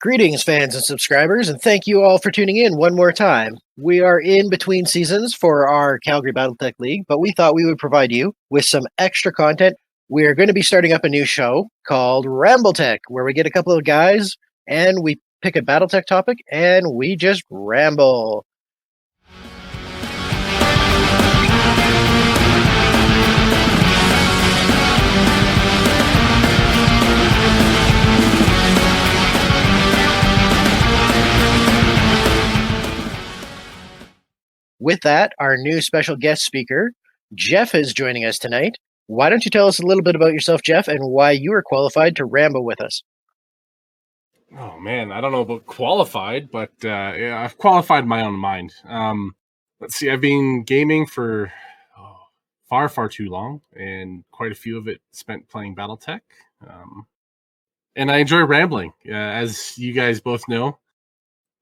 Greetings, fans and subscribers, and thank you all for tuning in one more time. We are in between seasons for our Calgary Battletech League, but we thought we would provide you with some extra content. We're going to be starting up a new show called Rambletech, where we get a couple of guys and we pick a Battletech topic and we just ramble. With that, our new special guest speaker, Geoff, is joining us tonight. Why don't you tell us a little bit about yourself, Geoff, and why you are qualified to ramble with us? Oh, man, I don't know about qualified, but yeah, I've qualified my own mind. Let's see, I've been gaming for far too long, and quite a few of it spent playing Battletech. And I enjoy rambling. As you guys both know,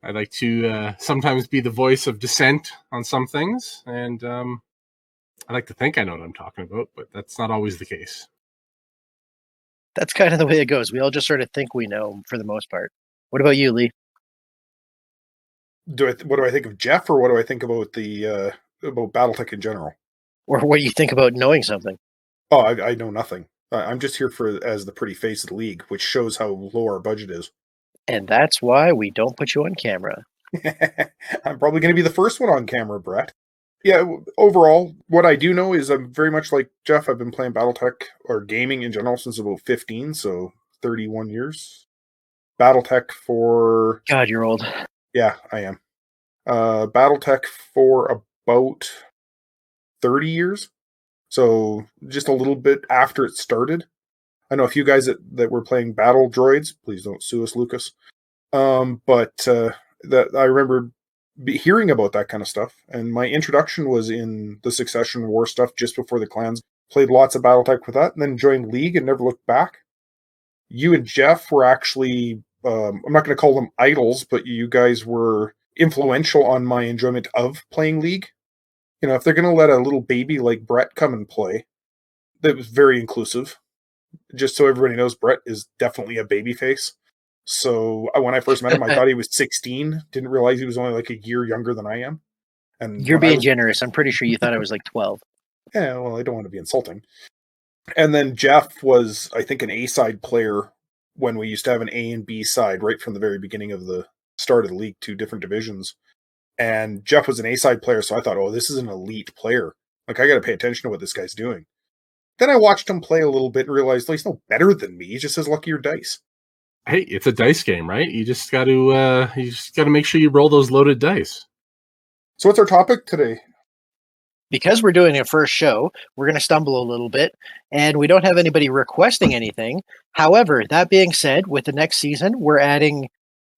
I like to sometimes be the voice of dissent on some things, and I like to think I know what I'm talking about, but that's not always the case. That's kind of the way it goes. We all just sort of think we know for the most part. What about you, Lee? What do I think of Geoff, or what do I think about about Battletech in general? Or what you think about knowing something? Oh, I know nothing. I'm just here as the pretty face of the league, which shows how low our budget is. And that's why we don't put you on camera. I'm probably going to be the first one on camera, Brett. Yeah, overall, what I do know is I'm very much like Geoff. I've been playing Battletech, or gaming in general, since about 15, so 31 years. Battletech for... God, you're old. Yeah, I am. Battletech for about 30 years. So just a little bit after it started. I know a few guys that were playing Battle Droids. Please don't sue us, Lucas. But that I remember hearing about that kind of stuff. And my introduction was in the Succession War stuff just before the clans. Played lots of Battletech with that, and then joined League and never looked back. You and Geoff were actually, I'm not going to call them idols, but you guys were influential on my enjoyment of playing League. You know, if they're going to let a little baby like Brett come and play, that was very inclusive. Just so everybody knows, Brett is definitely a baby face. So when I first met him, I thought he was 16. Didn't realize he was only like a year younger than I am. And you're being generous. I'm pretty sure you thought I was like 12. Yeah, well, I don't want to be insulting. And then Geoff was, I think, an A-side player when we used to have an A and B side right from the very beginning of the start of the league, 2 different divisions. And Geoff was an A-side player, so I thought, oh, this is an elite player. Like, I got to pay attention to what this guy's doing. Then I watched him play a little bit and realized, well, he's no better than me. He just has luckier dice. Hey, it's a dice game, right? You just got to make sure you roll those loaded dice. So what's our topic today? Because we're doing a first show, we're going to stumble a little bit, and we don't have anybody requesting anything. However, that being said, with the next season, we're adding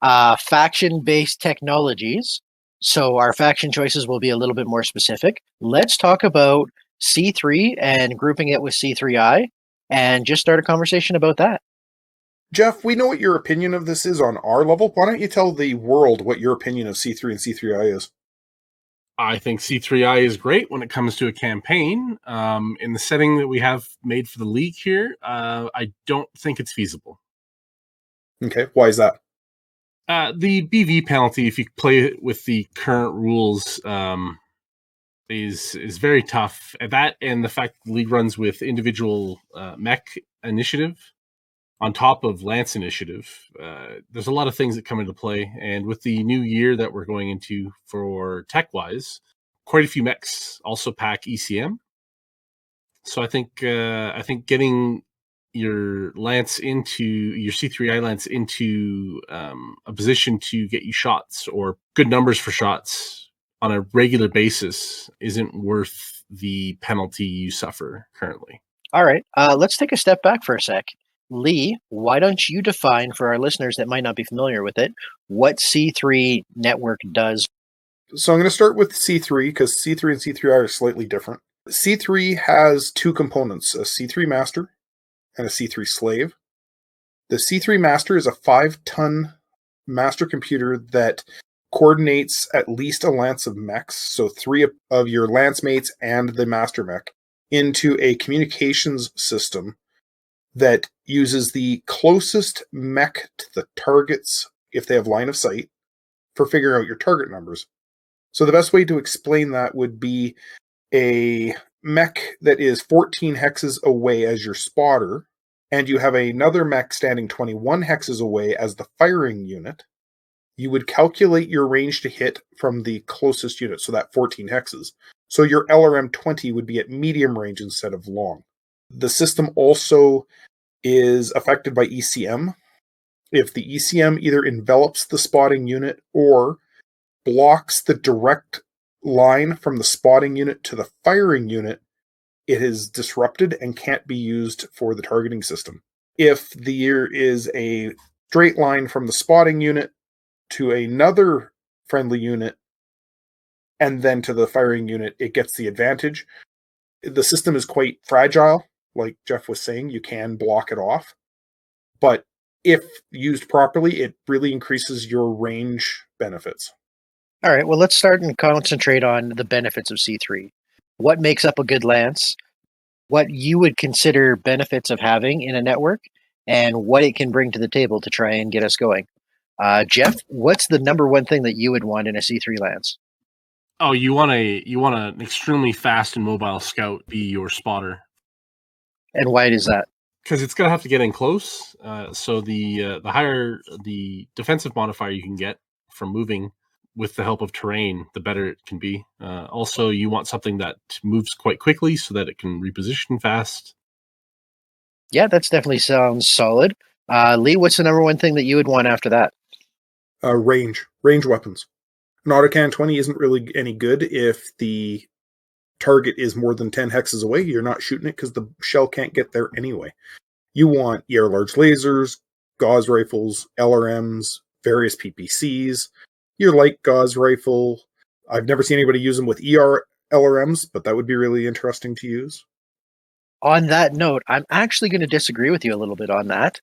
faction-based technologies. So our faction choices will be a little bit more specific. Let's talk about C3 and grouping it with C3I, and just start a conversation about that. Geoff, we know what your opinion of this is on our level. Why don't you tell the world what your opinion of C3 and C3I is? I think C3I is great when it comes to a campaign. In the setting that we have made for the league here, I don't think it's feasible. Okay, why is that? The BV penalty, if you play it with the current rules, is very tough. That and the fact the league runs with individual mech initiative on top of Lance initiative. There's a lot of things that come into play, and with the new year that we're going into for tech-wise, quite a few mechs also pack ECM. So I think getting your Lance into your C3I Lance into a position to get you shots or good numbers for shots on a regular basis isn't worth the penalty you suffer currently. All right, let's take a step back for a sec. Lee, why don't you define for our listeners that might not be familiar with it, what C3 network does? So I'm going to start with C3 because C3 and C3I are slightly different. C3 has 2 components, a C3 master and a C3 slave. The C3 master is a 5-ton master computer that coordinates at least a lance of mechs, so 3 of your lance mates and the master mech, into a communications system that uses the closest mech to the target's if they have line of sight, for figuring out your target numbers. So the best way to explain that would be a mech that is 14 hexes away as your spotter, and you have another mech standing 21 hexes away as the firing unit. You would calculate your range to hit from the closest unit, so that 14 hexes. So your LRM 20 would be at medium range instead of long. The system also is affected by ECM. If the ECM either envelops the spotting unit or blocks the direct line from the spotting unit to the firing unit, it is disrupted and can't be used for the targeting system. If there is a straight line from the spotting unit to another friendly unit and then to the firing unit, it gets the advantage. The system is quite fragile, like Geoff was saying. You can block it off, but if used properly, it really increases your range benefits. All right, well, let's start and concentrate on the benefits of C3. What makes up a good lance? What you would consider benefits of having in a network, and what it can bring to the table to try and get us going. Geoff, what's the number one thing that you would want in a C3 lance? Oh, you want an extremely fast and mobile scout be your spotter. And why is that? Because it's gonna have to get in close. So the higher the defensive modifier you can get from moving with the help of terrain, the better it can be. Also, you want something that moves quite quickly so that it can reposition fast. Yeah, that's definitely sounds solid. Lee, what's the number one thing that you would want after that? Range weapons. An autocan 20 isn't really any good if the target is more than 10 hexes away. You're not shooting it because the shell can't get there anyway. You want ER large lasers, gauze rifles, LRMs, various PPCs, your light gauze rifle. I've never seen anybody use them with ER LRMs, but that would be really interesting to use. On that note, I'm actually going to disagree with you a little bit on that,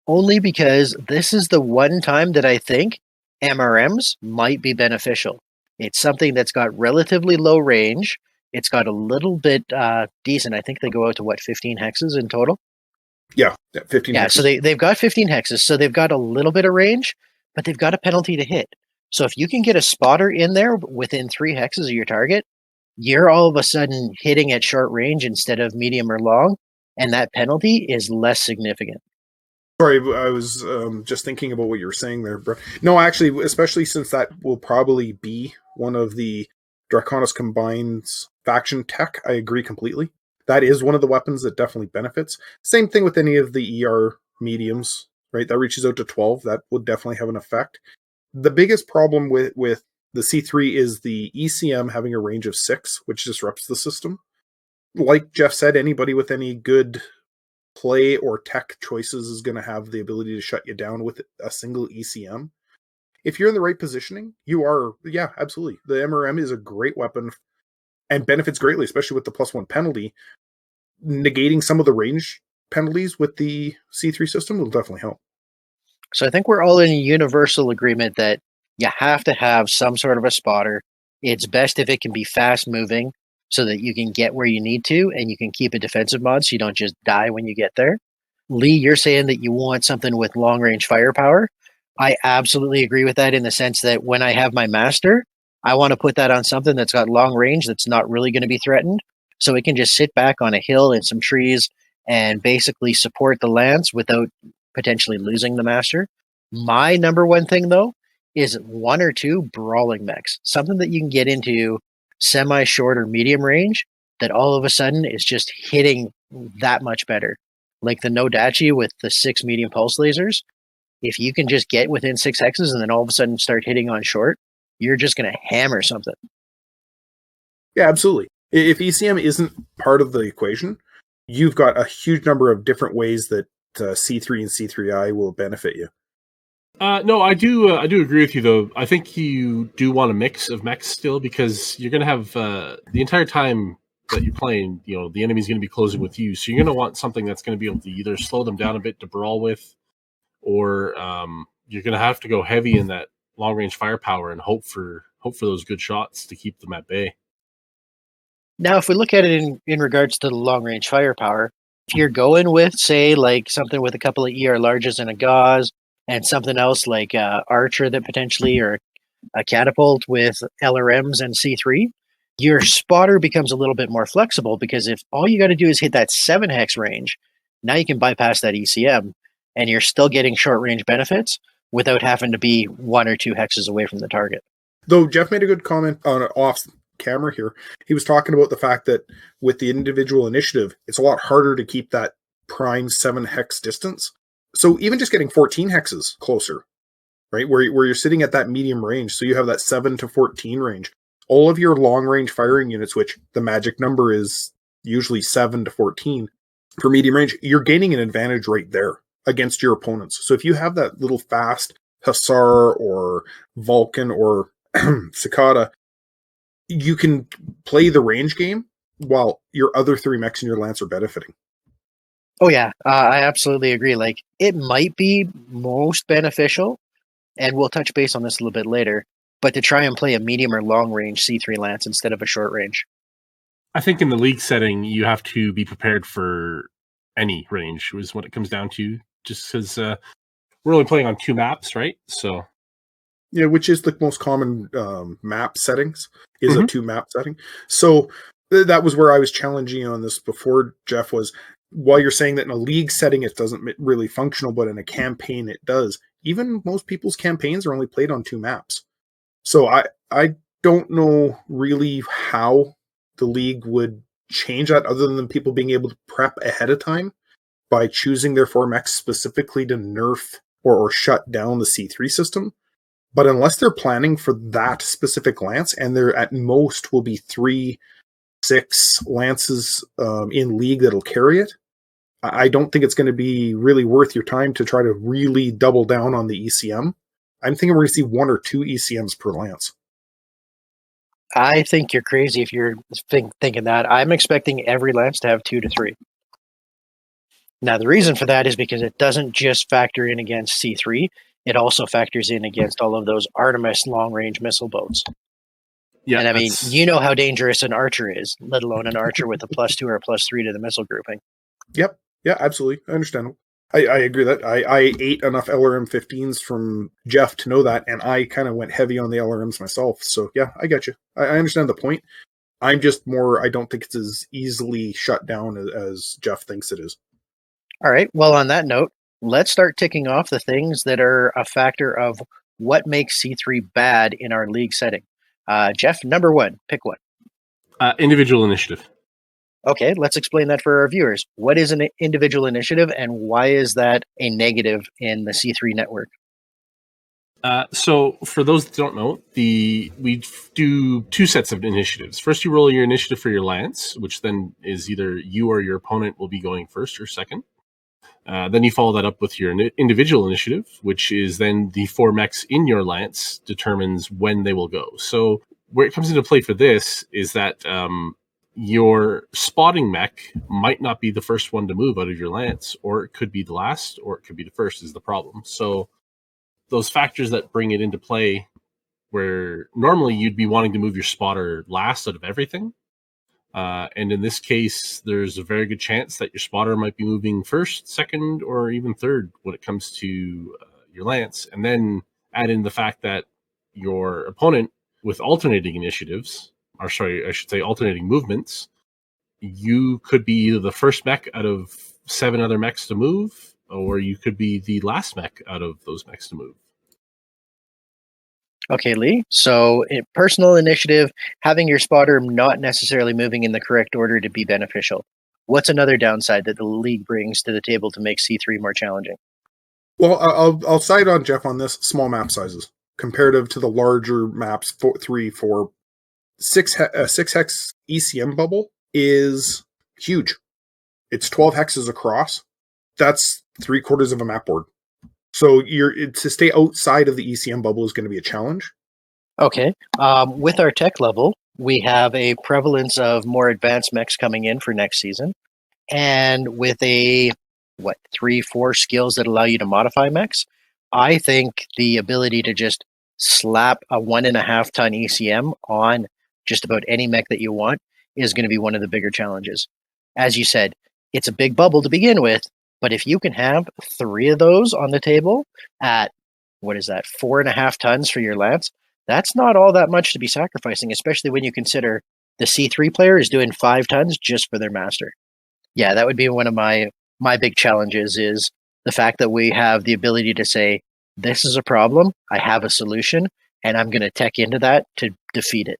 only because this is the one time that I think MRMs might be beneficial. It's something that's got relatively low range. It's got a little bit decent. I think they go out to, 15 hexes in total? Yeah, 15 Yeah, hexes. so they've got 15 hexes, so they've got a little bit of range, but they've got a penalty to hit. So if you can get a spotter in there within 3 hexes of your target, you're all of a sudden hitting at short range instead of medium or long, and that penalty is less significant. Sorry, I was just thinking about what you were saying there, bro. No, actually, especially since that will probably be one of the Draconis Combined's faction tech, I agree completely. That is one of the weapons that definitely benefits. Same thing with any of the ER mediums, right? That reaches out to 12. That would definitely have an effect. The biggest problem with the C3 is the ECM having a range of 6, which disrupts the system. Like Geoff said, anybody with any good play or tech choices is going to have the ability to shut you down with a single ECM. If you're in the right positioning, you are, yeah, absolutely. The MRM is a great weapon and benefits greatly, especially with the +1 penalty. Negating some of the range penalties with the C3 system will definitely help. So I think we're all in a universal agreement that you have to have some sort of a spotter. It's best if it can be fast moving so that you can get where you need to and you can keep a defensive mod so you don't just die when you get there. Lee, you're saying that you want something with long range firepower. I absolutely agree with that in the sense that when I have my master, I want to put that on something that's got long range that's not really going to be threatened. So it can just sit back on a hill in some trees and basically support the lance without potentially losing the master. My number one thing, though, is 1 or 2 brawling mechs. Something that you can get into semi-short or medium range that all of a sudden is just hitting that much better. Like the Nodachi with the 6 medium pulse lasers. If you can just get within 6 hexes and then all of a sudden start hitting on short, you're just going to hammer something. Yeah, absolutely. If ECM isn't part of the equation, you've got a huge number of different ways that C3 and C3I will benefit you. No, I do agree with you, though. I think you do want a mix of mechs still because you're going to have the entire time that you're playing, the enemy's going to be closing with you. So you're going to want something that's going to be able to either slow them down a bit to brawl with, or you're going to have to go heavy in that long range firepower and hope for those good shots to keep them at bay. Now, if we look at it in regards to the long range firepower, if you're going with, say, like something with a couple of ER larges and a gauze, and something else like Archer that potentially, or a catapult with LRMs and C3, your spotter becomes a little bit more flexible, because if all you got to do is hit that 7 hex range, now you can bypass that ECM and you're still getting short range benefits without having to be 1 or 2 hexes away from the target. Though Geoff made a good comment on off camera here. He was talking about the fact that with the individual initiative, it's a lot harder to keep that prime 7 hex distance. So even just getting 14 hexes closer, right, where you're sitting at that medium range, so you have that 7 to 14 range. All of your long range firing units, which the magic number is usually 7 to 14 for medium range, you're gaining an advantage right there against your opponents. So if you have that little fast Hussar or Vulcan or Cicada, you can play the range game while your other 3 mechs in your lance are benefiting. Oh yeah, I absolutely agree. Like, it might be most beneficial, and we'll touch base on this a little bit later, but to try and play a medium or long range C3 lance instead of a short range. I think in the league setting, you have to be prepared for any range, is what it comes down to, just because we're only playing on 2 maps, right? So, yeah, which is the most common map settings, is a 2 map setting. So that was where I was challenging you on this before, Geoff, was while you're saying that in a league setting it doesn't really functional, but in a campaign it does. Even most people's campaigns are only played on 2 maps. So I don't know really how the league would change that, other than people being able to prep ahead of time by choosing their 4 mechs specifically to nerf or shut down the C3 system. But unless they're planning for that specific lance, and there at most will be 3-6 lances in league that'll carry it, I don't think it's going to be really worth your time to try to really double down on the ECM. I'm thinking we're going to see 1 or 2 ECMs per lance. I think you're crazy if you're thinking that. I'm expecting every lance to have 2 to 3. Now, the reason for that is because it doesn't just factor in against C3, it also factors in against all of those Artemis long-range missile boats. Yeah, and I mean, you know how dangerous an Archer is, let alone an Archer with a +2 or a +3 to the missile grouping. Yep. Yeah, absolutely. I understand. I agree that I ate enough LRM 15s from Geoff to know that, and I kind of went heavy on the LRMs myself. So yeah, I get you. I understand the point. I'm just more, I don't think it's as easily shut down as Geoff thinks it is. All right. Well, on that note, let's start ticking off the things that are a factor of what makes C3 bad in our league setting. Geoff, number 1, pick one. Individual initiative. Okay, let's explain that for our viewers. What is an individual initiative, and why is that a negative in the C3 network? So for those that don't know, we do 2 sets of initiatives. First, you roll your initiative for your lance, which then is either you or your opponent will be going first or second. Then you follow that up with your individual initiative, which is then the 4 mechs in your lance determines when they will go. So where it comes into play for this is that your spotting mech might not be the first one to move out of your lance, or it could be the last, or it could be the first is the problem. So those factors that bring it into play, where normally you'd be wanting to move your spotter last out of everything. And in this case, there's a very good chance that your spotter might be moving first, second, or even third when it comes to your lance. And then add in the fact that your opponent with alternating initiatives, or sorry, I should say alternating movements, you could be either the first mech out of 7 other mechs to move, or you could be the last mech out of those mechs to move. Okay, Lee. So, in personal initiative, having your spotter not necessarily moving in the correct order to be beneficial. What's another downside that the league brings to the table to make C3 more challenging? Well, I'll side on Geoff on this. Small map sizes comparative to the larger maps, 3, 4, 6 hex ECM bubble is huge. It's 12 hexes across. That's 3/4 of a map board. So to stay outside of the ECM bubble is going to be a challenge. Okay. With our tech level, we have a prevalence of more advanced mechs coming in for next season. And with 3-4 skills that allow you to modify mechs, I think the ability to just slap a 1.5 ton ECM on just about any mech that you want is going to be one of the bigger challenges. As you said, it's a big bubble to begin with, But if you can have 3 of those on the table at, what is that, 4.5 tons for your lance, that's not all that much to be sacrificing, especially when you consider the C3 player is doing 5 tons just for their master. Yeah, that would be one of my big challenges, is the fact that we have the ability to say, this is a problem, I have a solution, and I'm going to tech into that to defeat it.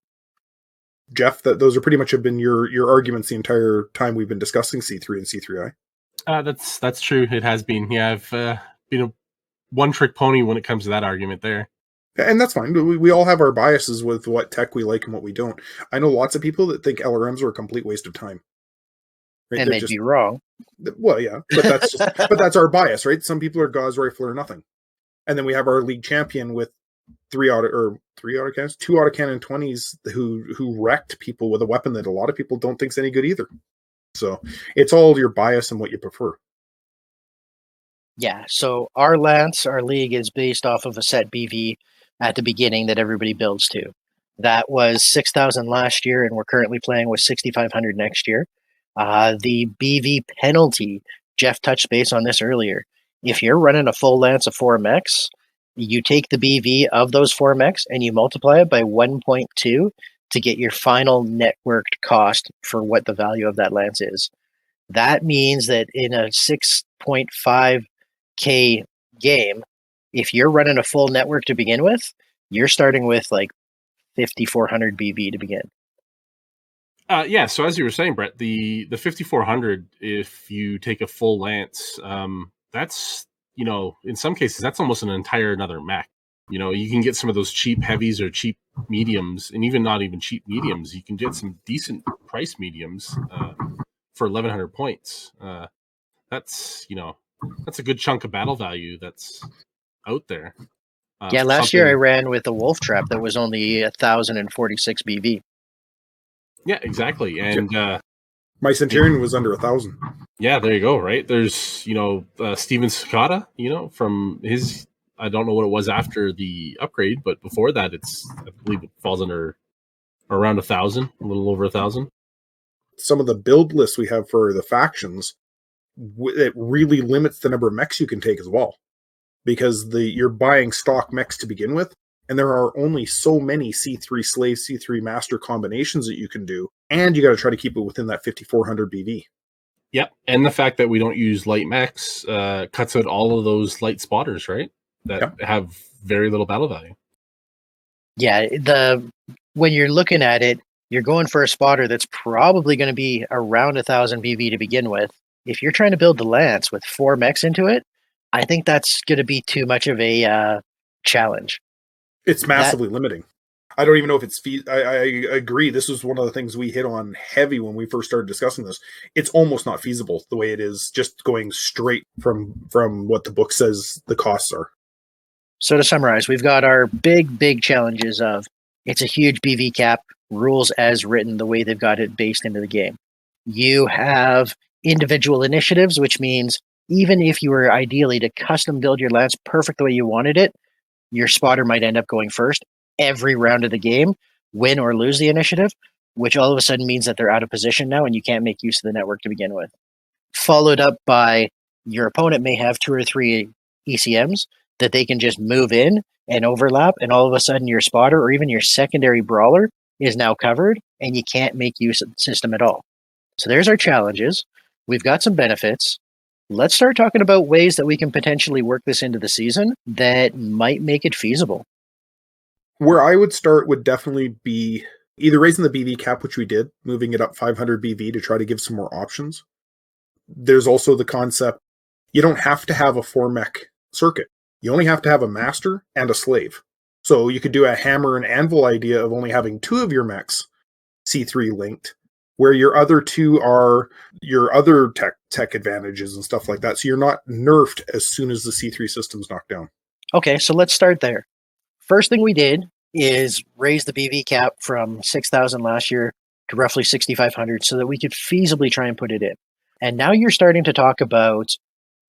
Jeff, those are pretty much have been your arguments the entire time we've been discussing C3 and C3I. That's true. It has been. Yeah, I've been a one-trick pony when it comes to that argument there. And that's fine. We all have our biases with what tech we like and what we don't. I know lots of people that think LRMs are a complete waste of time. Right? And they'd be wrong. Well, yeah, but that's but that's our bias, right? Some people are Gauss rifle or nothing. And then we have our league champion with 2 autocannon 20s who wrecked people with a weapon that a lot of people don't think is any good either. So it's all your bias and what you prefer. Yeah, so our league is based off of a set BV at the beginning that everybody builds to. That was 6,000 last year, and we're currently playing with 6,500 next year. The BV penalty, Jeff touched base on this earlier. If you're running a full lance of 4 mechs, you take the BV of those 4 mechs and you multiply it by 1.2 to get your final networked cost for what the value of that lance is. That means that in a 6.5K game, if you're running a full network to begin with, you're starting with like 5,400 BV to begin. Yeah, so as you were saying, Brett, the 5,400, if you take a full lance, that's, in some cases, that's almost an entire another mech. You can get some of those cheap heavies or cheap mediums, and even not even cheap mediums. You can get some decent price mediums for 1,100 points. That's a good chunk of battle value that's out there. Yeah, last year I ran with a wolf trap that was only 1,046 BV. Yeah, exactly. And my Centurion was under 1,000. Yeah, there you go. Right. There's, Steven Sakata, from his, I don't know what it was after the upgrade, but before that, I believe it falls under around 1,000, a little over 1,000. Some of the build lists we have for the factions, it really limits the number of mechs you can take as well, because you're buying stock mechs to begin with, and there are only so many C3 slave, C3 master combinations that you can do, and you got to try to keep it within that 5,400 BV. Yep, and the fact that we don't use light mechs cuts out all of those light spotters, right? That have very little battle value. Yeah, when you're looking at it, you're going for a spotter that's probably going to be around 1,000 BV to begin with. If you're trying to build the lance with 4 mechs into it, I think that's going to be too much of a challenge. It's massively limiting. I don't even know if it's I agree. This was one of the things we hit on heavy when we first started discussing this. It's almost not feasible the way it is, just going straight from what the book says the costs are. So to summarize, we've got our big challenges of it's a huge BV cap, rules as written, the way they've got it based into the game. You have individual initiatives, which means even if you were ideally to custom build your lance perfect the way you wanted it, your spotter might end up going first every round of the game, win or lose the initiative, which all of a sudden means that they're out of position now and you can't make use of the network to begin with. Followed up by your opponent may have 2 or 3 ECMs that they can just move in and overlap, and all of a sudden your spotter or even your secondary brawler is now covered and you can't make use of the system at all. So there's our challenges. We've got some benefits. Let's start talking about ways that we can potentially work this into the season that might make it feasible. Where I would start would definitely be either raising the BV cap, which we did, moving it up 500 BV to try to give some more options. There's also the concept, you don't have to have a 4-mech circuit. You only have to have a master and a slave. So you could do a hammer and anvil idea of only having 2 of your mechs C3 linked, where your other 2 are your other tech advantages and stuff like that. So you're not nerfed as soon as the C3 system's knocked down. Okay, so let's start there. First thing we did is raise the BV cap from 6,000 last year to roughly 6,500 so that we could feasibly try and put it in. And now you're starting to talk about,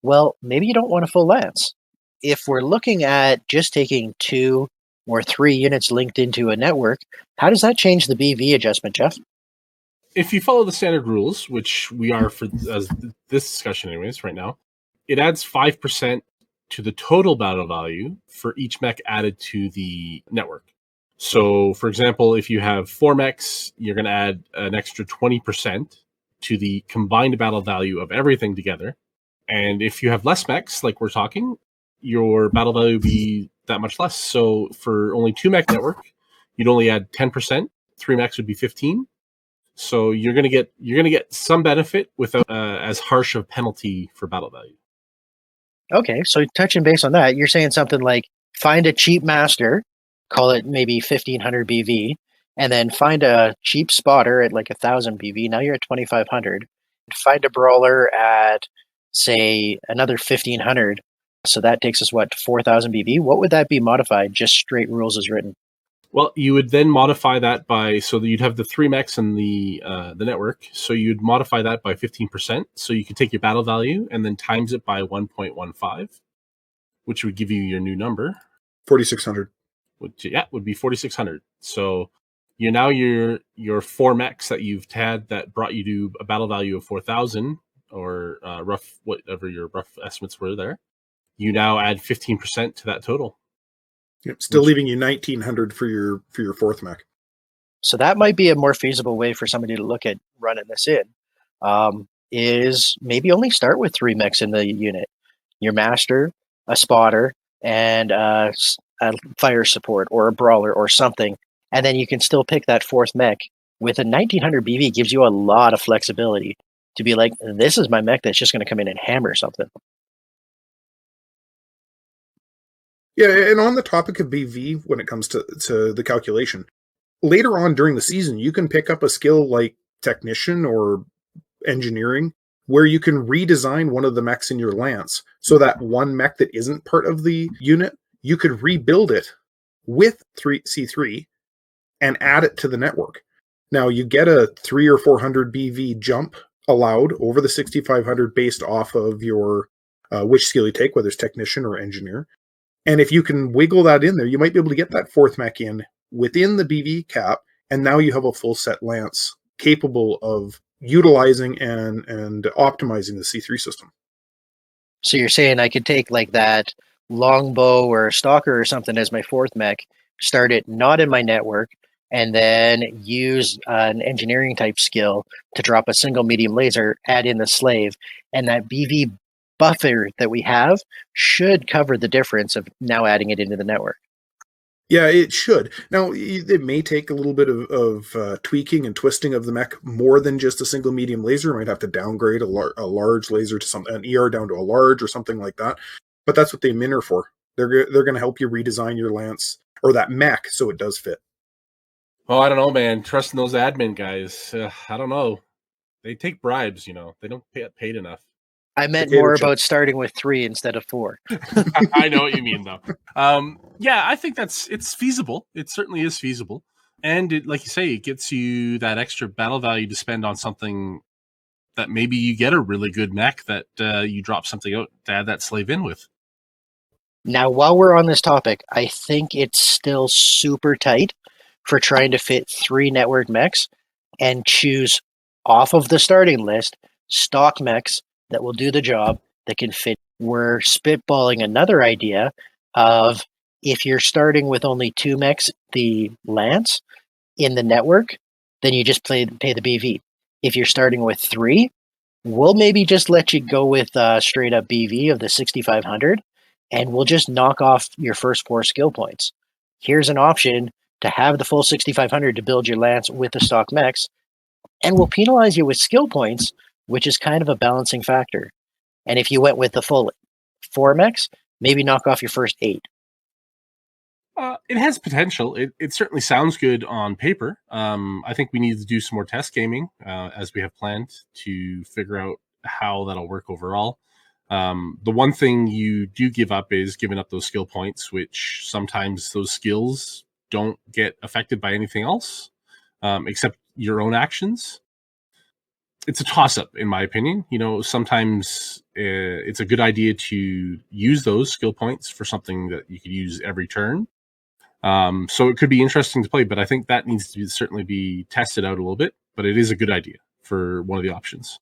well, maybe you don't want a full lance. If we're looking at just taking 2 or 3 units linked into a network, how does that change the BV adjustment, Jeff? If you follow the standard rules, which we are for as this discussion anyways right now, it adds 5% to the total battle value for each mech added to the network. So, for example, if you have 4 mechs, you're going to add an extra 20% to the combined battle value of everything together. And if you have less mechs, like we're talking, your battle value would be that much less. So for only 2 mech network, you'd only add 10%. 3 mechs would be 15. So you're gonna get some benefit without as harsh of penalty for battle value. Okay, so touching base on that, you're saying something like find a cheap master, call it maybe 1500 BV, and then find a cheap spotter at like 1000 BV. Now you're at 2500. Find a brawler at say another 1500. So that takes us what to 4000 BV. What would that be modified? Just straight rules as written. Well, you would then modify that by so that you'd have the 3 mechs in the network. So you'd modify that by 15%. So you could take your battle value and then times it by 1.15, which would give you your new number. 4,600. Which would be 4,600. So your 4 mechs that you've had that brought you to a battle value of 4,000 or rough whatever your rough estimates were there. You now add 15% to that total. Yep, still leaving you 1,900 for your 4th mech. So that might be a more feasible way for somebody to look at running this in. Is maybe only start with 3 mechs in the unit. Your master, a spotter, and a fire support or a brawler or something. And then you can still pick that 4th mech. With a 1900 BV gives you a lot of flexibility to be like, this is my mech that's just going to come in and hammer something. Yeah, and on the topic of BV, when it comes to the calculation, later on during the season, you can pick up a skill like Technician or Engineering, where you can redesign one of the mechs in your Lance, so that one mech that isn't part of the unit, you could rebuild it with C3 and add it to the network. Now, you get a 300 or 400 BV jump allowed over the 6,500 based off of your which skill you take, whether it's Technician or Engineer. And if you can wiggle that in there, you might be able to get that 4th mech in within the BV cap, and now you have a full set Lance capable of utilizing and optimizing the C3 system. So you're saying I could take like that longbow or stalker or something as my 4th mech, start it not in my network, and then use an engineering type skill to drop a single medium laser, add in the slave, and that BV buffer that we have should cover the difference of now adding it into the network. Yeah, it should. Now, it may take a little bit of tweaking and twisting of the mech more than just a single medium laser. You might have to downgrade a large laser to an ER down to a large or something like that. But that's what they min are for. They're going to help you redesign your Lance or that mech so it does fit. Oh, I don't know, man. Trusting those admin guys, I don't know. They take bribes, They don't get paid enough. I meant more about starting with 3 instead of 4. I know what you mean, though. Yeah, I think it's feasible. It certainly is feasible. And it, like you say, it gets you that extra battle value to spend on something that maybe you get a really good mech that you drop something out to add that slave in with. Now, while we're on this topic, I think it's still super tight for trying to fit 3 network mechs and choose off of the starting list stock mechs that will do the job that can fit. We're spitballing another idea of if you're starting with only 2 mechs, the Lance in the network, then you just pay the BV. If you're starting with 3, we'll maybe just let you go with straight up BV of the 6,500, and we'll just knock off your first 4 skill points. Here's an option to have the full 6,500 to build your Lance with the stock mechs, and we'll penalize you with skill points, which is kind of a balancing factor. And if you went with the full 4 mechs, maybe knock off your first 8. It has potential. It certainly sounds good on paper. I think we need to do some more test gaming as we have planned to figure out how that'll work overall. The one thing you do give up is giving up those skill points, which sometimes those skills don't get affected by anything else except your own actions. It's a toss-up, in my opinion. Sometimes it's a good idea to use those skill points for something that you could use every turn. So it could be interesting to play, but I think that needs to certainly be tested out a little bit. But it is a good idea for one of the options.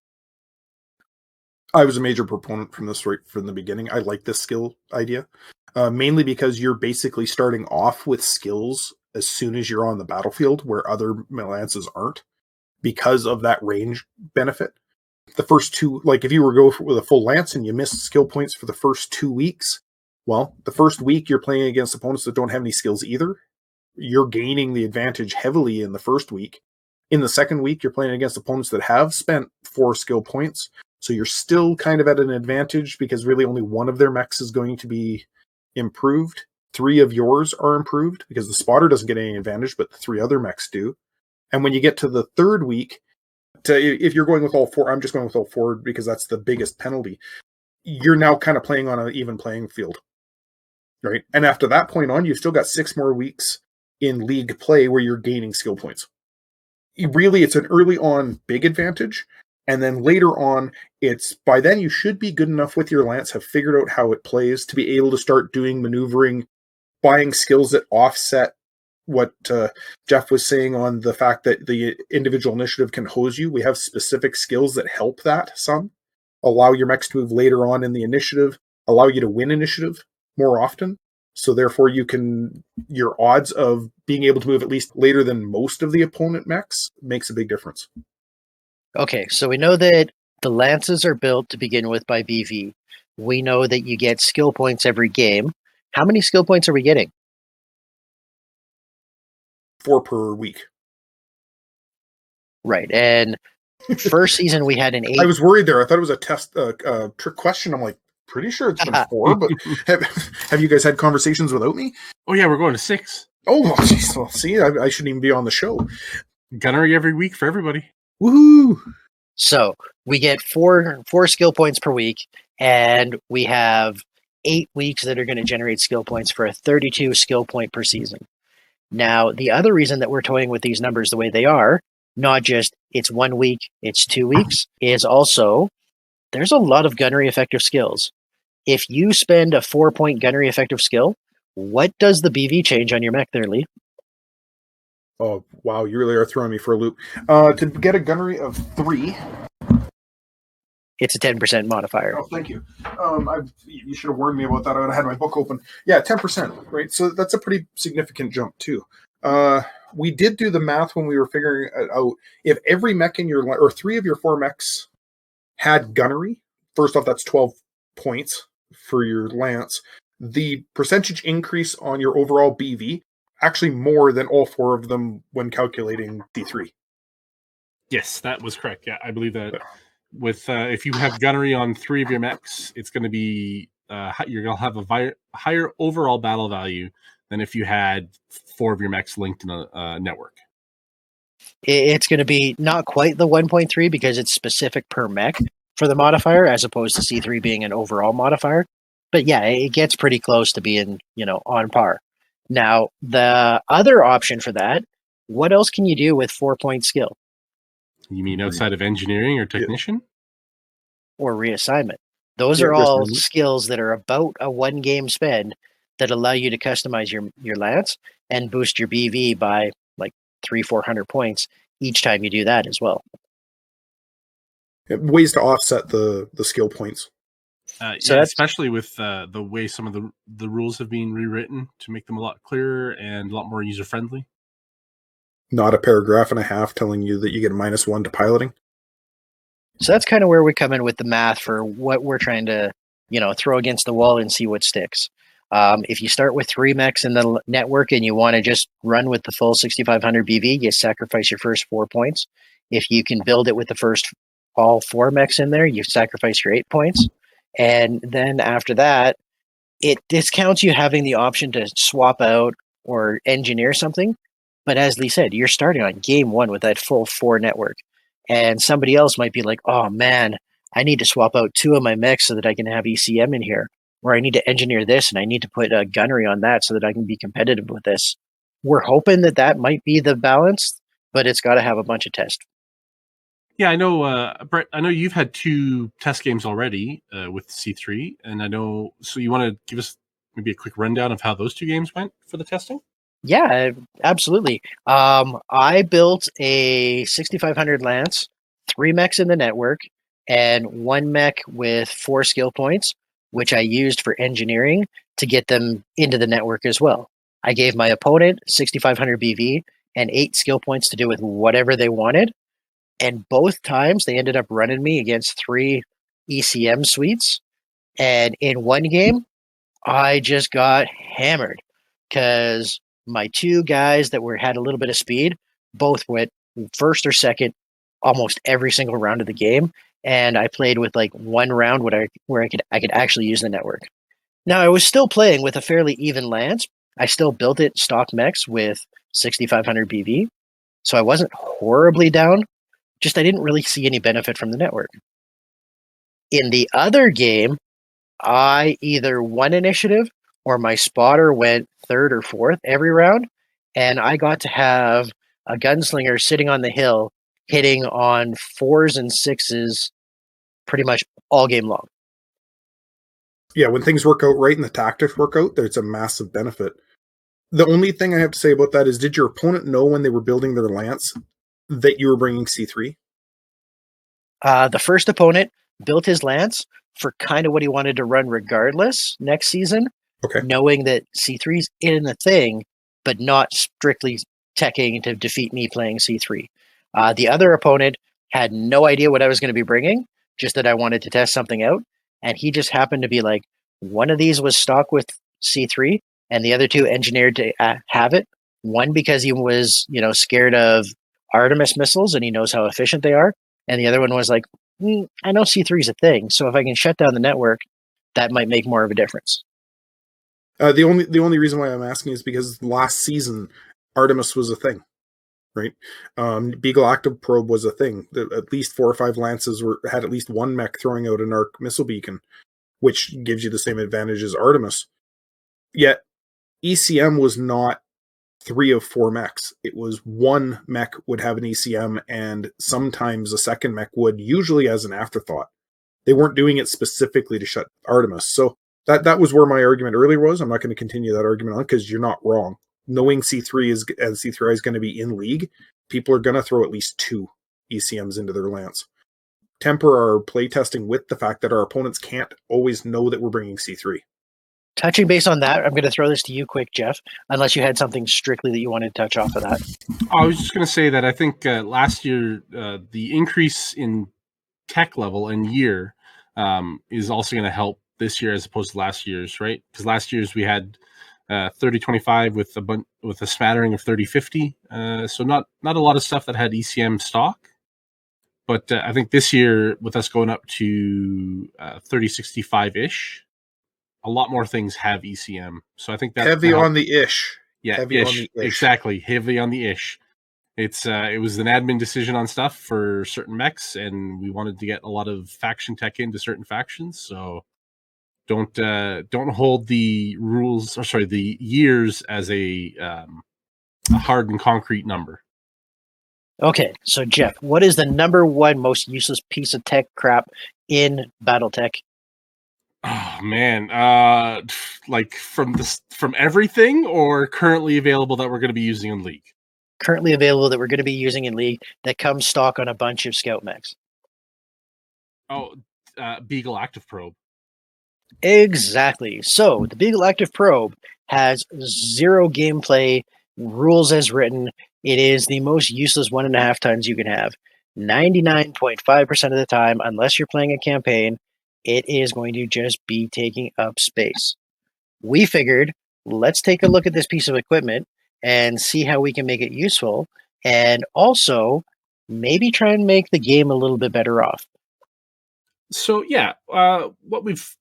I was a major proponent from this right from the beginning. I like this skill idea, mainly because you're basically starting off with skills as soon as you're on the battlefield, where other lances aren't, because of that range benefit. The first two, like if you were to go with a full lance and you missed skill points for the first 2 weeks, well, the first week you're playing against opponents that don't have any skills either. You're gaining the advantage heavily in the first week. In the second week, you're playing against opponents that have spent 4 skill points. So you're still kind of at an advantage because really only one of their mechs is going to be improved. 3 of yours are improved because the spotter doesn't get any advantage, but the 3 other mechs do. And when you get to the third week, if you're going with all 4, I'm just going with all 4 because that's the biggest penalty. You're now kind of playing on an even playing field, right? And after that point on, you've still got 6 more weeks in league play where you're gaining skill points. Really, it's an early on big advantage. And then later on, it's by then you should be good enough with your lance, have figured out how it plays to be able to start doing maneuvering, buying skills that offset what Geoff was saying on the fact that the individual initiative can hose you. We have specific skills that help that some, allow your mechs to move later on in the initiative, allow you to win initiative more often. So therefore your odds of being able to move at least later than most of the opponent mechs makes a big difference. Okay, so we know that the lances are built to begin with by BV. We know that you get skill points every game. How many skill points are we getting? 4 per week. Right, and first season we had an 8. I was worried there. I thought it was a test, trick question. I'm like, pretty sure it's been 4, but have you guys had conversations without me? Oh yeah, we're going to 6. Oh, geez. Well, see, I shouldn't even be on the show. Gunnery every week for everybody. Woohoo! So we get four skill points per week, and we have 8 weeks that are going to generate skill points for a 32 skill point per season. Now, the other reason that we're toying with these numbers the way they are, not just it's 1 week, it's 2 weeks, is also there's a lot of gunnery effective skills. If you spend a 4-point gunnery effective skill, what does the BV change on your mech there, Lee? Oh, wow, you really are throwing me for a loop. To get a gunnery of 3... It's a 10% modifier. Oh, thank you. You should have warned me about that. I would have had my book open. Yeah, 10%, right? So that's a pretty significant jump, too. We did do the math when we were figuring it out. If every mech in your... or 3 of your 4 mechs had gunnery, first off, that's 12 points for your lance. The percentage increase on your overall BV, actually more than all 4 of them when calculating D3. Yes, that was correct. Yeah, I believe that. With if you have gunnery on 3 of your mechs, it's going to be you're going to have a higher overall battle value than if you had 4 of your mechs linked in a network. It's going to be not quite the 1.3 because it's specific per mech for the modifier, as opposed to C3 being an overall modifier. But yeah, it gets pretty close to being, on par. Now, the other option for that, what else can you do with 4-point skill? You mean outside of engineering or technician? Or reassignment. Those are all skills that are about a 1-game spend that allow you to customize your lance and boost your BV by like 300-400 points each time you do that as well. Ways to offset the skill points. So especially with the way some of the rules have been rewritten to make them a lot clearer and a lot more user-friendly. Not a paragraph and a half telling you that you get -1 to piloting. So that's kind of where we come in with the math for what we're trying to, throw against the wall and see what sticks. If you start with 3 mechs in the network and you want to just run with the full 6,500 BV, you sacrifice your first 4 points. If you can build it with the first all 4 mechs in there, you sacrifice your 8 points. And then after that, it discounts you having the option to swap out or engineer something. But as Lee said, you're starting on game 1 with that full 4 network. And somebody else might be like, oh man, I need to swap out 2 of my mechs so that I can have ECM in here. Or I need to engineer this and I need to put a gunnery on that so that I can be competitive with this. We're hoping that might be the balance, but it's got to have a bunch of tests. Yeah, I know, Brett, I know you've had 2 test games already with C3. And I know, so you want to give us maybe a quick rundown of how those 2 games went for the testing? Yeah, absolutely. I built a 6,500 lance, 3 mechs in the network, and one mech with 4 skill points, which I used for engineering to get them into the network as well. I gave my opponent 6,500 BV and 8 skill points to do with whatever they wanted. And both times they ended up running me against 3 ECM suites. And in one game, I just got hammered because my 2 guys that had a little bit of speed both went first or second almost every single round of the game. And I played with like one round where I could actually use the network. Now I was still playing with a fairly even lance. I still built it stock mechs with 6,500 BV, so I wasn't horribly down. Just I didn't really see any benefit from the network. In the other game, I either won initiative or my spotter went 3rd or 4th every round, and I got to have a gunslinger sitting on the hill hitting on 4s and 6s pretty much all game long. Yeah, when things work out right and the tactics work out, there's a massive benefit. The only thing I have to say about that is, did your opponent know when they were building their lance that you were bringing C3? The first opponent built his lance for kind of what he wanted to run regardless next season, knowing that C3's in the thing, but not strictly teching to defeat me playing C3. The other opponent had no idea what I was going to be bringing, just that I wanted to test something out, and he just happened to be like, one of these was stock with C3, and the other 2 engineered to have it. One because he was, scared of Artemis missiles and he knows how efficient they are, and the other one was like, I know C3 is a thing, so if I can shut down the network, that might make more of a difference. The only reason why I'm asking is because last season Artemis was a thing, right? Beagle Active Probe was a thing. At least 4 or 5 lances had at least one mech throwing out an arc missile beacon, which gives you the same advantage as Artemis. Yet ECM was not 3 of 4 mechs. It was one mech would have an ECM, and sometimes a second mech would, usually as an afterthought. They weren't doing it specifically to shut Artemis. So that was where my argument earlier was. I'm not going to continue that argument on because you're not wrong. Knowing C3 and C3I is going to be in league, people are going to throw at least 2 ECMs into their lance. Temper our playtesting with the fact that our opponents can't always know that we're bringing C3. Touching base on that, I'm going to throw this to you quick, Geoff, unless you had something strictly that you wanted to touch off of that. I was just going to say that I think last year, the increase in tech level and year is also going to help this year as opposed to last year's, right? Because last year's we had 3025 with a smattering of 3050, so not a lot of stuff that had ECM stock. But I think this year, with us going up to 3065-ish, a lot more things have ECM. So I think that's heavy on the ish. Yeah, heavy ish. on the ish. Exactly, heavy on the ish. It was an admin decision on stuff for certain mechs, and we wanted to get a lot of faction tech into certain factions. So don't hold the rules, or sorry, the years as a hard and concrete number. Okay, so Geoff, what is the number 1 most useless piece of tech crap in Battletech? Oh man, like from everything, or currently available that we're going to be using in League? Currently available that we're going to be using in League that comes stock on a bunch of scout mechs. Oh, Beagle Active Probe. Exactly. So the Beagle Active Probe has 0 gameplay, rules as written. It is the most useless 1.5 tons you can have. 99.5% of the time, unless you're playing a campaign, it is going to just be taking up space. We figured, let's take a look at this piece of equipment and see how we can make it useful, and also maybe try and make the game a little bit better off. So yeah, what we've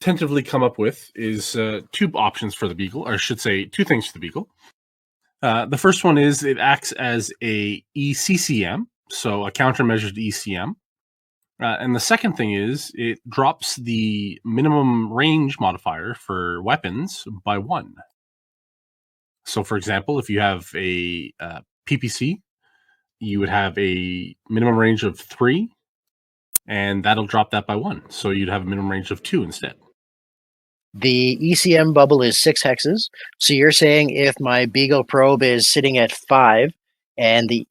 tentatively come up with is 2 options for the Beagle, or I should say 2 things for the Beagle. The first one is it acts as a ECCM, so a countermeasure to ECM. And the second thing is it drops the minimum range modifier for weapons by 1. So, for example, if you have a PPC, you would have a minimum range of 3, and that'll drop that by 1. So you'd have a minimum range of 2 instead. The ECM bubble is 6 hexes. So you're saying if my Beagle probe is sitting at 5 and the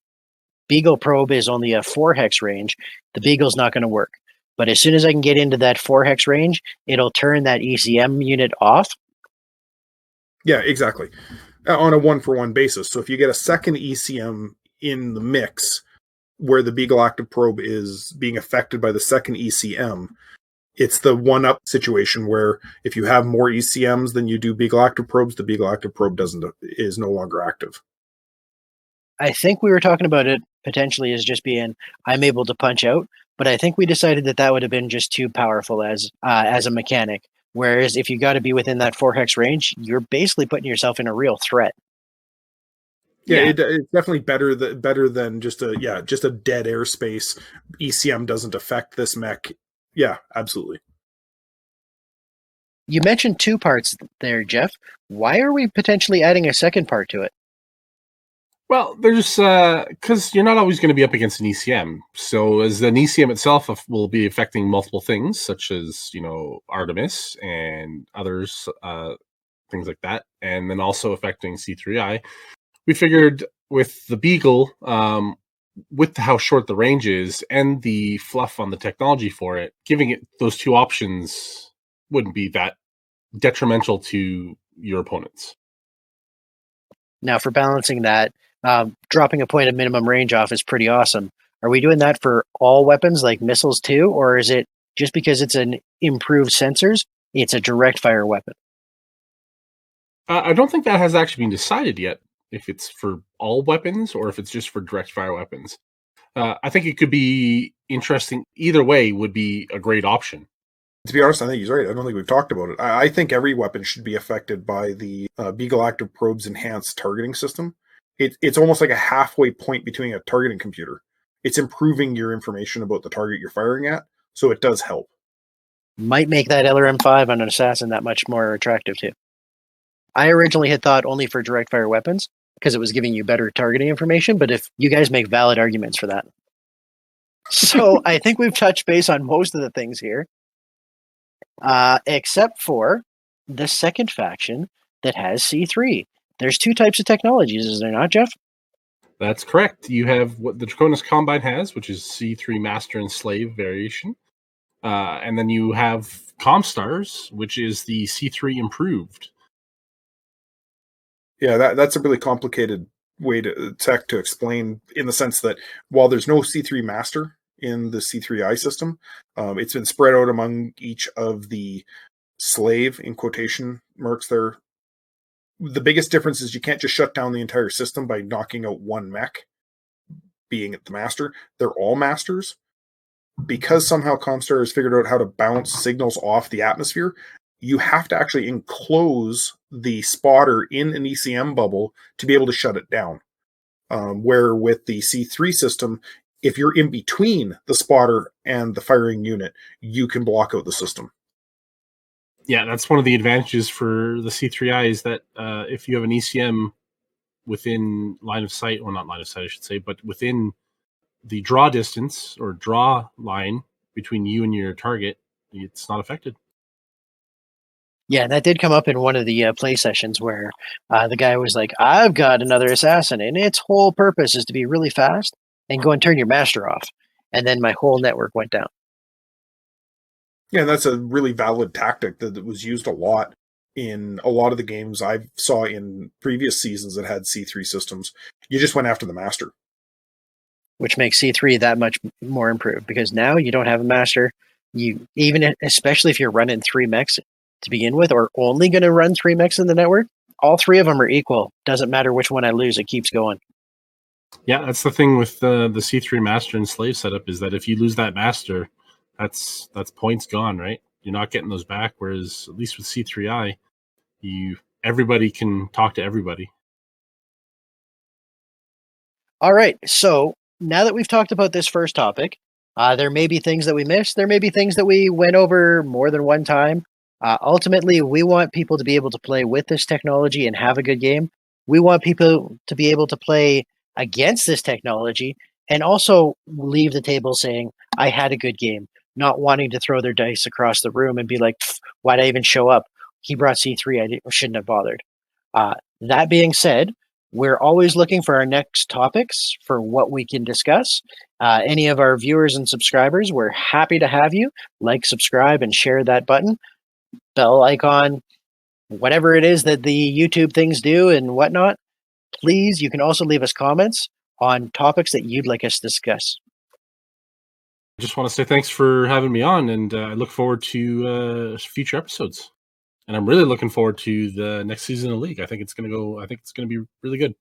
Beagle probe is only a 4 hex range, the Beagle's not going to work. But as soon as I can get into that 4 hex range, it'll turn that ECM unit off. Yeah, exactly. On a 1-for-1 basis. So if you get a second ECM in the mix where the Beagle Active Probe is being affected by the second ECM, it's the one-up situation where if you have more ECMs than you do Beagle Active Probes, the Beagle Active Probe is no longer active. I think we were talking about it potentially as just being I'm able to punch out, but I think we decided that would have been just too powerful as a mechanic. Whereas if you got to be within that 4 hex range, you're basically putting yourself in a real threat. Yeah, it's definitely better than just a dead airspace. ECM doesn't affect this mech. Yeah, absolutely. You mentioned 2 parts there, Geoff. Why are we potentially adding a second part to it? Well, there's because you're not always going to be up against an ECM. So as an ECM itself will be affecting multiple things, such as Artemis and others, things like that, and then also affecting C3I. We figured with the Beagle, with how short the range is and the fluff on the technology for it, giving it those 2 options wouldn't be that detrimental to your opponents. Now, for balancing that, dropping a point of minimum range off is pretty awesome. Are we doing that for all weapons like missiles too, or is it just because it's an improved sensors, it's a direct fire weapon? I don't think that has actually been decided yet, if it's for all weapons or if it's just for direct fire weapons. I think it could be interesting. Either way would be a great option. To be honest, I think he's right. I don't think we've talked about it. I think every weapon should be affected by the Beagle Active Probe's enhanced targeting system. It's almost like a halfway point between a targeting computer. It's improving your information about the target you're firing at, so it does help. Might make that LRM-5 on an assassin that much more attractive too. I originally had thought only for direct fire weapons because it was giving you better targeting information, but if you guys make valid arguments for that. So I think we've touched base on most of the things here, except for the second faction that has C3. There's 2 types of technologies, is there not, Geoff? That's correct. You have what the Draconis Combine has, which is C3 Master and Slave variation. And then you have Comstars, which is the C3 Improved. Yeah, that's a really complicated way to explain, in the sense that while there's no C3 Master in the C3I system, it's been spread out among each of the slave, in quotation marks there. The biggest difference is you can't just shut down the entire system by knocking out one mech, being the master. They're all masters. Because somehow Comstar has figured out how to bounce signals off the atmosphere, you have to actually enclose the spotter in an ECM bubble to be able to shut it down. Where with the C3 system, if you're in between the spotter and the firing unit, you can block out the system. Yeah, that's one of the advantages for the C3I is that if you have an ECM within line of sight, well, not line of sight, I should say, but within the draw distance or draw line between you and your target, it's not affected. Yeah, that did come up in one of the play sessions where the guy was like, I've got another assassin, and its whole purpose is to be really fast and go and turn your master off. And then my whole network went down. Yeah, and that's a really valid tactic that was used a lot in a lot of the games I saw in previous seasons that had C3 systems. You just went after the master. Which makes C3 that much more improved, because now you don't have a master. You especially if you're running 3 mechs to begin with, or only going to run 3 mechs in the network, all 3 of them are equal. Doesn't matter which one I lose, it keeps going. Yeah, that's the thing with the C3 master and slave setup, is that if you lose that master, that's points gone, right? You're not getting those back. Whereas at least with C3I, everybody can talk to everybody. All right, so now that we've talked about this first topic, there may be things that we missed. There may be things that we went over more than one time. Ultimately, we want people to be able to play with this technology and have a good game. We want people to be able to play against this technology and also leave the table saying, I had a good game, not wanting to throw their dice across the room and be like, why'd I even show up? He brought C3, I shouldn't have bothered. That being said, We're always looking for our next topics for what we can discuss. Any of our viewers and subscribers, we're happy to have you. Like, subscribe, and share that button, bell icon, whatever it is that the YouTube things do and whatnot. Please, you can also leave us comments on topics that you'd like us to discuss. I just want to say thanks for having me on, and I look forward to future episodes. And I'm really looking forward to the next season of League. I think it's going to be really good.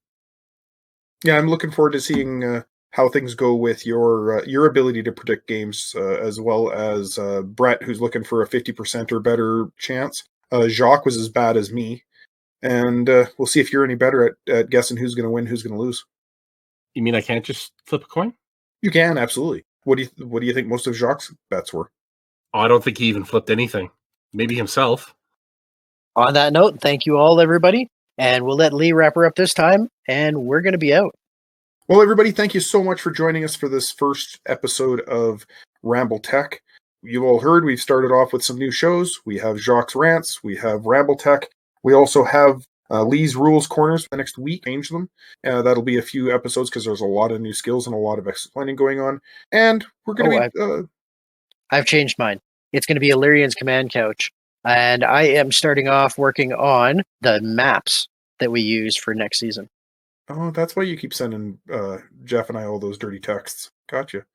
Yeah, I'm looking forward to seeing how things go with your ability to predict games, as well as Brett, who's looking for a 50% or better chance. Jacque was as bad as me, and we'll see if you're any better at guessing who's going to win, who's going to lose. You mean I can't just flip a coin? You can, absolutely. What do you think most of Jacques' bets were? Oh, I don't think he even flipped anything. Maybe himself. On that note, thank you all, everybody. And we'll let Lee wrap her up this time, and we're going to be out. Well, everybody, thank you so much for joining us for this first episode of Rambletech. You've all heard we've started off with some new shows. We have Jacques' Rants. We have Rambletech. We also have Lee's Rules Corners for the next week. Change them. That'll be a few episodes because there's a lot of new skills and a lot of explaining going on. And we're going to be... I've changed mine. It's going to be Illyrian's Command Couch. And I am starting off working on the maps that we use for next season. Oh, that's why you keep sending Jeff and I all those dirty texts. Gotcha.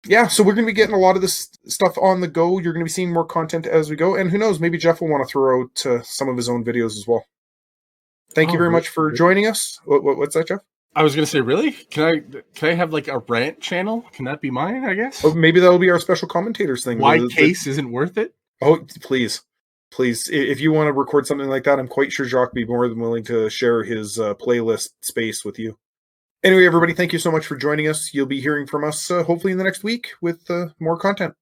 Yeah, so we're going to be getting a lot of this stuff on the go. You're going to be seeing more content as we go. And who knows, maybe Jeff will want to throw out some of his own videos as well. Thank you very much for joining us. What's that, Jeff? I was going to say, really? Can I have like a rant channel? Can that be mine, I guess? Oh, maybe that'll be our special commentators thing. Why Case isn't worth it? Oh, please. Please, if you want to record something like that, I'm quite sure Jacque would be more than willing to share his playlist space with you. Anyway, everybody, thank you so much for joining us. You'll be hearing from us hopefully in the next week with more content.